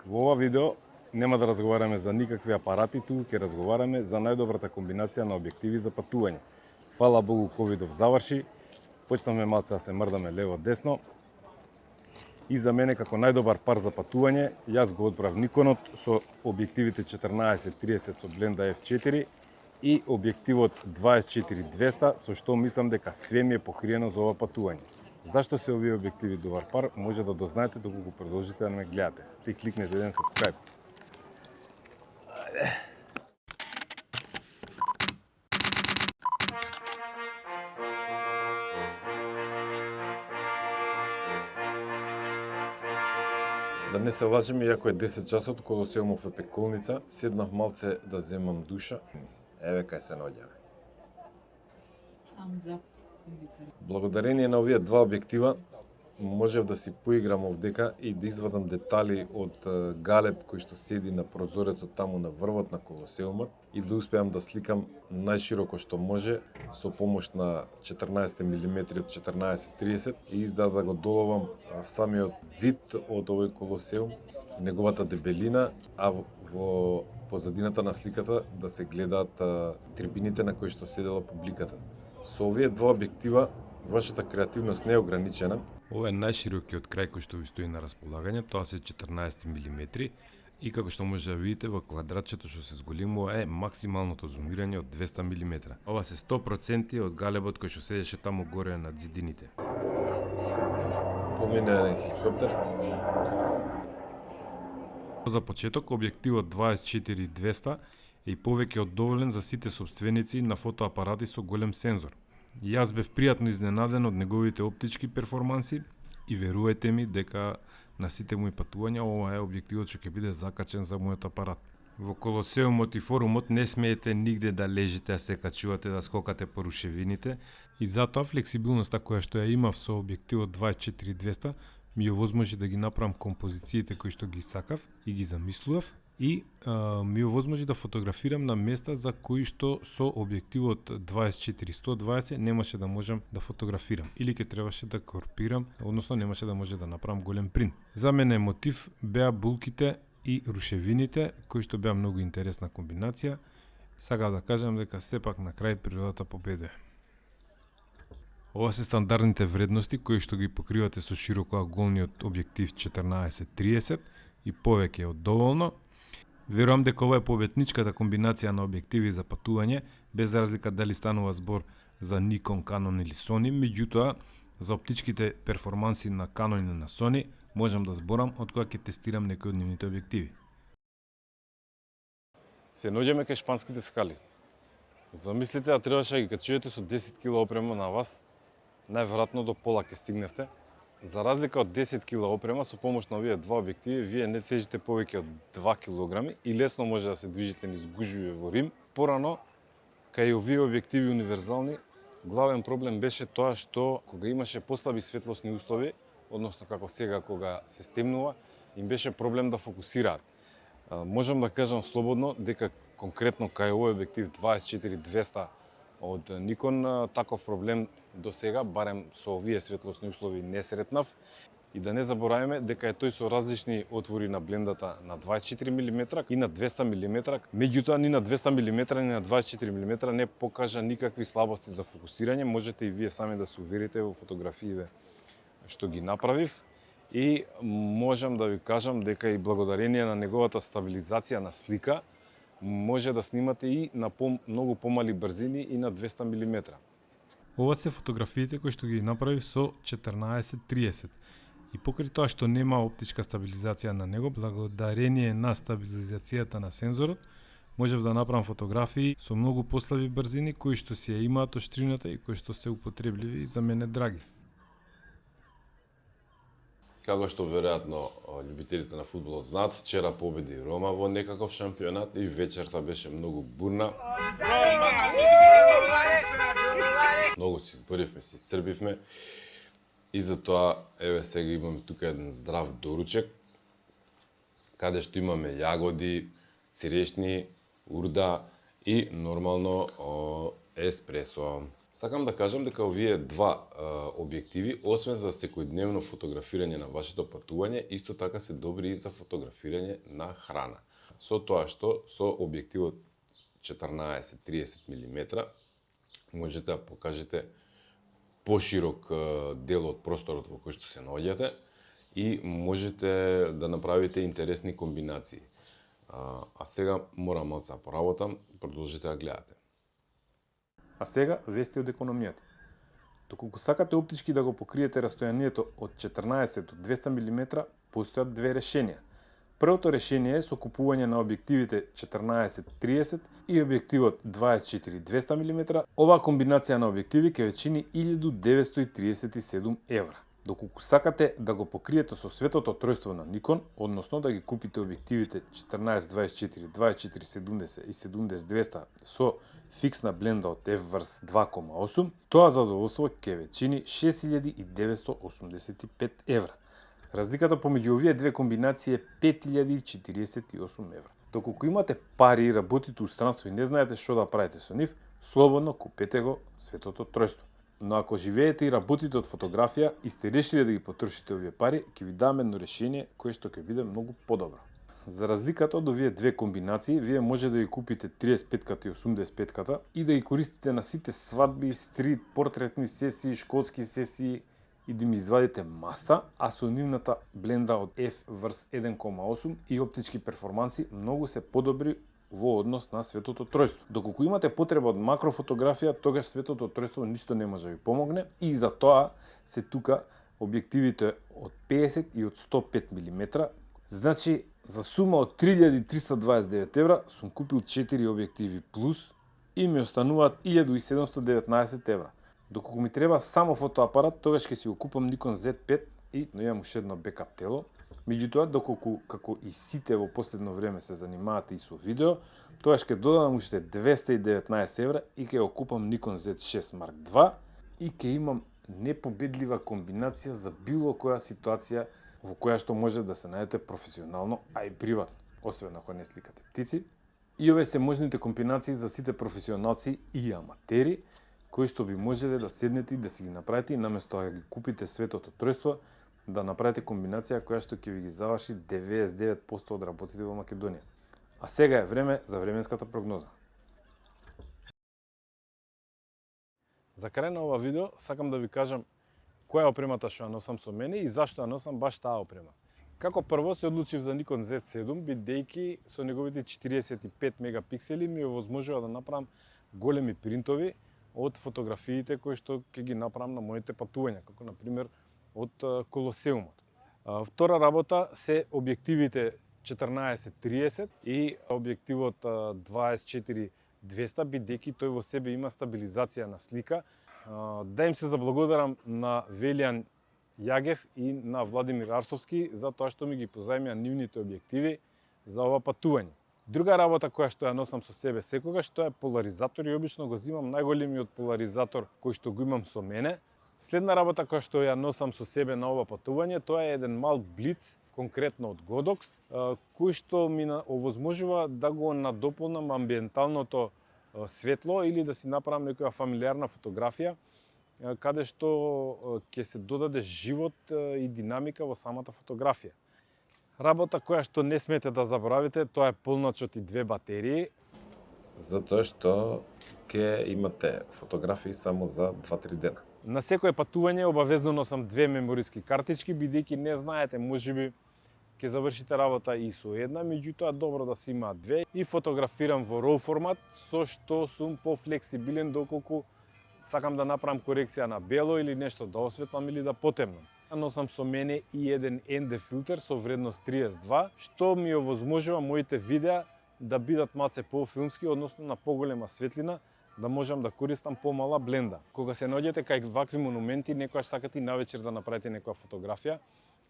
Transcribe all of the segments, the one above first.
Во ова видео нема да разговараме за никакви апарати, туку ќе разговараме за најдобрата комбинација на објективи за патување. Фала Богу, ковидов заврши, почнавме малце да се мрдаме лево-десно. И за мене како најдобар пар за патување, јас го одбрав Никонот со објективите 14-30 со бленда f4 и објективот 24-200, со што мислам дека све ми е покриено за ова патување. Зашто се овие објективи добар пар, може да дознаете доколку продолжите да ме гледате. Ти кликнете еден subscribe. Да не се лажеме, иако е 10 часот, Колосеумов е пеколница, седнав малце да земам душа. Еве кај се наоѓаме. Благодарение на овие два објектива, можев да си поиграм овдека и да извадам детали од Галеб кој што седи на прозорецот таму на врвот на Колосеумот и да успеам да сликам најшироко што може со помош на 14 мм од 14-30 и изда да го доловам самиот зид од овој Колосеум, неговата дебелина, а во позадината на сликата да се гледаат трибините на кои што седела публиката. Со овие два објектива вашата креативност не е ограничена. Ова е најширокиот крај кој што ви стои на располагање, тоа се 14 мм и како што може да видите во квадратчето што се зголемува е максималното зумирање од 200 мм. Ова се 100% од галебот кој што седеше таму горе над зидините. Помине еден хеликоптер. За почеток, објективот 24-200 е повеќе од доволен за сите собственици на фотоапарати со голем сензор. Јас бев пријатно изненаден од неговите оптички перформанси и верувајте ми дека на сите мои патувања ова е објективот што ќе биде закачен за мојот апарат. Во Колосеумот и форумот не смеете нигде да лежите, да се качувате, да скокате по рушевините и затоа флексибилноста која што ја имав со објективот 24-200 ми овозможи да ги направам композициите кои што ги сакав и ги замислував и ми овозможи да фотографирам на места за кои што со објективот 24-120 немаше да можам да фотографирам или ќе требаше да корпирам, односно немаше да може да направам голем принт. За мене мотив беа булките и рушевините, кои што беа многу интересна комбинација. Сакав да кажам дека сепак на крај природата победува. Ова се стандардните вредности кои што ги покривате со широкоаголниот објектив 14-30 и повеќе од доволно. Верувам дека ова е победничката комбинација на објективи за патување, без разлика дали станува збор за Nikon, Canon или Sony, меѓутоа за оптичките перформанси на Canon и на Sony можам да зборам од кога ќе тестирам некои од нивните објективи. Се наоѓаме кај шпанските скали. Замислите да требаше да ги качувате со 10 кг опрема на вас, најверојатно до пола ќе стигневте. За разлика од 10 кг опрема, со помош на овие два објективи, вие не тежите повеќе од 2 кг и лесно може да се движите низ гужви во Рим. Порано, кај овие објективи универзални, главен проблем беше тоа што кога имаше послаби светлосни услови, односно како сега кога се стемнува, им беше проблем да фокусираат. Можам да кажам слободно дека конкретно кај овој објектив 24-200 од Nikon таков проблем до сега, барем со овие светлосни услови, не сретнав. И да не забораваме дека е тој со различни отвори на блендата на 24 мм и на 200 мм. Меѓутоа, ни на 200 мм, ни на 24 мм не покажа никакви слабости за фокусирање. Можете и вие сами да се уверите во фотографиите што ги направив. И можам да ви кажам дека и благодарение на неговата стабилизација на слика, може да снимате и на многу помали брзини и на 200 мм. Ова се фотографиите кои што ги направив со 14-30. И покрај тоа што нема оптичка стабилизација на него, благодарение на стабилизацијата на сензорот, можев да направам фотографии со многу послаби брзини кои што си ја имаат оштрината и кои што се употребливи и за мене драги. Како што веројатно љубителите на фудбалот знаат, вчера победи Рома во некаков шампионат и вечерта беше многу бурна. Многу се изборивме, се исцрбивме и затоа еве сега имаме тука еден здрав доручек каде што имаме јагоди, црешни, урда и нормално еспресо. Сакам да кажам дека овие два објективи, освен за секојдневно фотографирање на вашето патување, исто така се добри и за фотографирање на храна. Со тоа што со објективот 14-30 мм можете да покажете поширок дел од просторот во кој што се наоѓате и можете да направите интересни комбинации. А сега морам малце да поработам, продолжите да гледате. А сега вести од економијата. Доколку сакате оптички да го покриете растојанието од 14 до 200 мм, постојат две решенија. Првото решение е со купување на објективите 14-30 и објективот 24-200 мм. Оваа комбинација на објективи ќе ве чини 1937 евра. Доколку сакате да го покриете со светото тројство на Nikon, односно да ги купите објективите 14-24, 24-70 и 70-200 со фиксна бленда од f-врс 2.8, тоа задоволство ќе ве чини 6985 евра. Разликата помеѓу овие две комбинации е 5048 евра. Доколку имате пари и работите у странство и не знаете што да правите со нив, слободно купете го светото тројство. Но ако живеете и работите од фотографија и сте решили да ги потрошите овие пари, ќе ви дам едно решение кое што ќе биде многу подобро. За разликата од овие две комбинации, вие може да ги купите 35-ката и 85-ката и да ги користите на сите свадби, стрит, портретни сесии, школски сесии и да ми извадите маста, а со нивната бленда од f-врс 1.8 и оптички перформанси многу се подобри во однос на светото тројство. Доколку имате потреба од макрофотографија, тогаш светото тројство ништо не може да ви помогне и за тоа се тука објективите од 50 и од 105 мм. Значи, за сума од 3329 евра сум купил 4 објективи плюс и ми остануваат 1719 евра. Доколку ми треба само фотоапарат, тогаш ќе си го купам Nikon Z5 и но имам уште едно бекап тело. Меѓутоа, доколку како и сите во последно време се занимавате и со видео, тогаш ќе додадам уште 219 евра и ќе го купам Nikon Z6 Mark II и ќе имам непобедлива комбинација за било која ситуација во која што може да се најдете професионално, а и приватно, освен ако не сликате птици. И овие се можните комбинации за сите професионалци и аматери, кои што би можеле да седнете и да си ги направите и наместо да ги купите светото тројство, да направите комбинација која што ќе ви ги заврши 99% од работите во Македонија. А сега е време за временската прогноза. За крај на ова видео сакам да ви кажам која е опремата што ја носам со мене и зашто ја носам баш таа опрема. Како прво се одлучив за Nikon Z7, бидејќи со неговите 45 мегапиксели ми овозможува да направам големи принтови од фотографиите кои што ќе ги направам на моите патувања, како на пример од Колосеумот. Втора работа се објективите 14-30 и објективот 24-200, бидејќи тој во себе има стабилизација на слика. Да им се заблагодарам на Велијан Јагев и на Владимир Арсовски за тоа што ми ги позајмија нивните објективи за ова патување. Друга работа која што ја носам со себе секогаш, тоа е поларизатор и обично го земам најголемиот поларизатор кој што го имам со мене. Следна работа која што ја носам со себе на ова патување, тоа е еден мал блиц, конкретно од Godox, кој што ми овозможува да го надополнам амбиенталното светло или да си направам некоја фамилиарна фотографија, каде што ќе се додаде живот и динамика во самата фотографија. Работа која што не смете да заборавите, тоа е полначот и две батерии, затоа што ќе имате фотографии само за 2-3 дена. На секое патување обавезно носам две мемориски картички, бидејќи не знаете, можеби ќе завршите работа и со една, меѓутоа добро да си има две и фотографирам во RAW формат, со што сум пофлексибилен доколку сакам да направам корекција на бело или нешто да осветлам или да потемнам. Носам со мене и еден ND филтер со вредност 32, што ми овозможува моите видеа да бидат малце пофилмски, односно на поголема светлина, да можам да користам помала бленда. Кога се наоѓате кај вакви монументи, некогаш сакате и навечер да направите некоја фотографија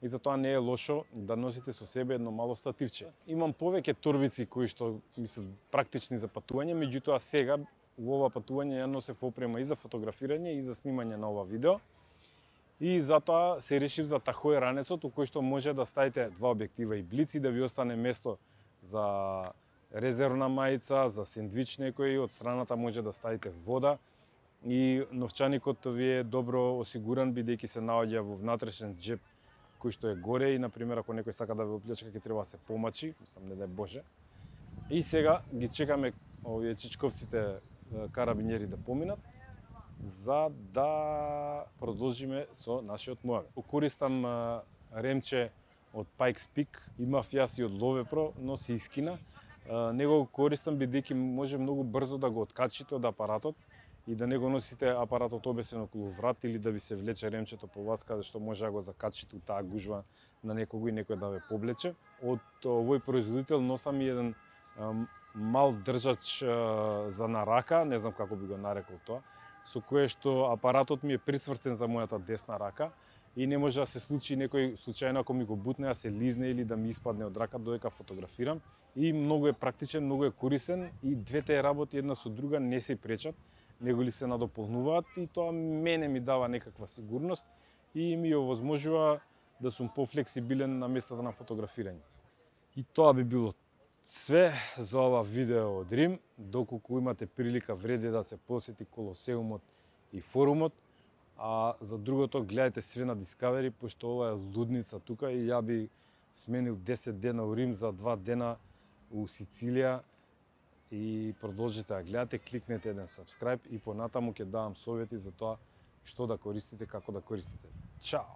и затоа не е лошо да носите со себе едно мало стативче. Имам повеќе торбици кои што ми се практични за патување, меѓутоа сега во ова патување ја носев опрема и за фотографирање и за снимање на ова видео. И затоа се решив за тахој ранецот, у кој што може да ставите два објектива и блици, да ви остане место за резервна мајца, за сендвич некој, од страната може да ставите вода и новчаникот ви е добро осигуран бидејќи се наоѓа во внатрешен џеп кој што е горе и на пример ако некој сака да ве оплечка ќе треба да се помачи, мислам не дај Боже. И сега ги чекаме овие чичковците карабинери да поминат за да продолжиме со нашиот муавет. Користам ремче од Pikes Peak, имав јас и од Lovepro, но се искина. Него го користам бидејќи може многу брзо да го откачите од апаратот и да не го носите апаратот обесен околу врат или да ви се влече ремчето по вас каде што може да го закачите у таа гужва на некого и некој да ве повлече. Од овој производител носам и еден мал држач за на рака, не знам како би го нарекол тоа, со кое што апаратот ми е присвртен за мојата десна рака и не може да се случи некој случајно ако ми го бутне да се лизне или да ми испадне од рака додека фотографирам. И многу е практичен, многу е корисен и двете работи една со друга не се пречат, него ли се надополнуваат и тоа мене ми дава некаква сигурност и ми овозможува да сум пофлексибилен на местата на фотографирање. И тоа би било све за ова видео од Рим. Доколку имате прилика, вреди да се посети Колосеумот и форумот, а за другото гледајте све на Discovery, пошто ова е лудница тука и ја би сменил 10 дена у Рим за 2 дена у Сицилија и продолжите да гледате, кликнете еден subscribe и понатаму ќе давам совети за тоа што да користите, како да користите. Чао!